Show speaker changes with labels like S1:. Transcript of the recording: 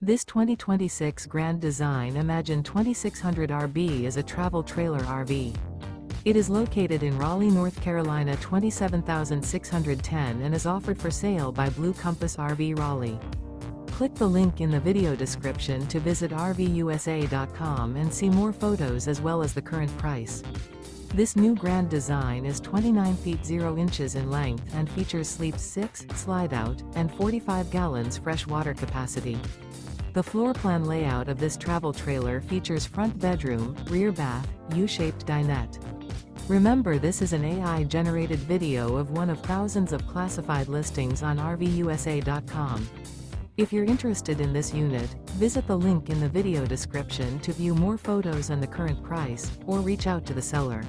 S1: This 2026 Grand Design Imagine 2600 RB is a travel trailer RV. It is located in Raleigh, North Carolina 27610 and is offered for sale by Blue Compass RV Raleigh. Click the link in the video description to visit RVUSA.com and see more photos as well as the current price. This new Grand Design is 29 feet 0 inches in length and features sleep 6, slide-out, and 45 gallons fresh water capacity. The floor plan layout of this travel trailer features front bedroom, rear bath, U-shaped dinette. Remember, this is an AI-generated video of one of thousands of classified listings on RVUSA.com. If you're interested in this unit, visit the link in the video description to view more photos and the current price, or reach out to the seller.